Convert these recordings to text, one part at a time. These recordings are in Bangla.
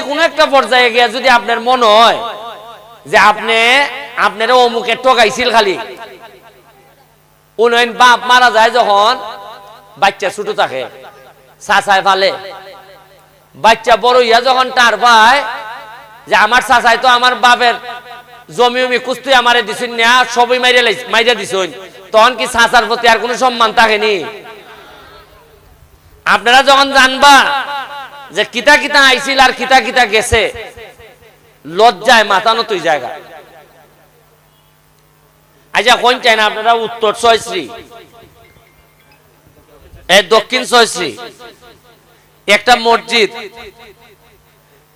কোনো একটা পর্যায়ে গিয়া যদি আপনার মনে হয় যে আপনার অমুকে ঠকাইছিল খালি উন্নয়ন বাপ মারা যায় যখন বাচ্চা ছোট থাকে চাচায় ফালে বাচ্চা বড় হইয়া যখন টার পায় যে আমার চাচাই তো আমার বাপের জমি কুস্তি আমারে দিছেন না সবই মাইরা দিছেন তখন কি চাচার প্রতি আর কোনো সম্মান থাকেনি আপনারা যখন জানবা যে কিতা কিতা আইছিল আর কিতা কিতা গেছে লজ্জায় মাথা নতুই জায়গা আচ্ছা কোন চাই না আপনারা উত্তর ছয়শ্রী দক্ষিণ ছয়শ্রী একটা মসজিদ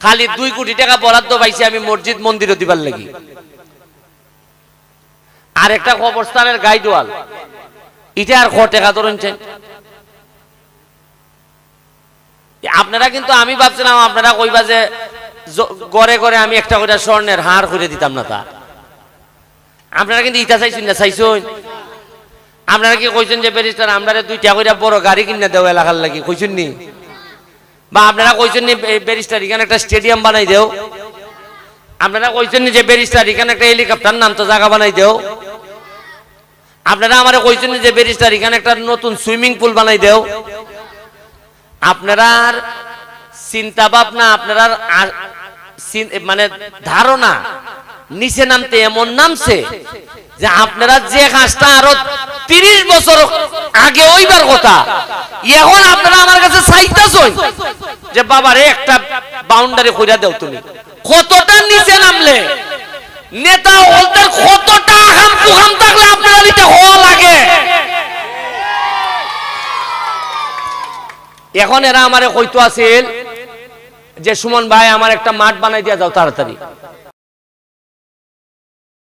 খালি 2 কোটি টাকা বরাদ্দ পাইছি আমি মসজিদ মন্দিরও দিবার লাগি আর একটা কবরস্থানের গাইডওয়াল এটা আর কত টাকা ধরছেন আপনারা কিন্তু আমি ভাবছিলাম আপনারা কইবা যে গড়ে গড়ে আমি একটা করে স্বর্ণের হার করে দিতাম না তা আপনারা কিন্তু ইটা চাইছেন না চাইছেন আপনারা কি কইছেন যে ব্যারিস্টার আমরা 2টা করে বড় গাড়ি কিনে দেও এলাকার লাগি কইছেন নি বা আপনারা কইছেন নি ব্যারিস্টার এখানে একটা স্টেডিয়াম বানাই দেও আপনারা কইছেন নি যে ব্যারিস্টার এখানে একটা হেলিকপ্টার নাম তো জায়গা বানাই দেও আপনারা আমারে কইছেন নি যে ব্যারিস্টার এখানে একটা নতুন সুইমিং পুল বানাই দেও আপনারা চিন্তা ভাবনা আপনারা মানে ধারণা নিচে নামতে এমন নামছে যে আপনারা যে কাজটা আরো 30 বছর আগে ওইবার কথা এখন আপনারা আমার কাছে চাইতাছেন যে বাবারে একটা বাউন্ডারি কইরা দাও তুমি কতটা নিচে নামলে নেতা ওদের কতটা আহাম পুহাম থাকলে আপনারা নিতে হওয়া লাগে এখন এরা আমারে কইতো আছিল যে সুমন ভাই আমার একটা মাঠ বানাই দিয়া দাও তাড়াতাড়ি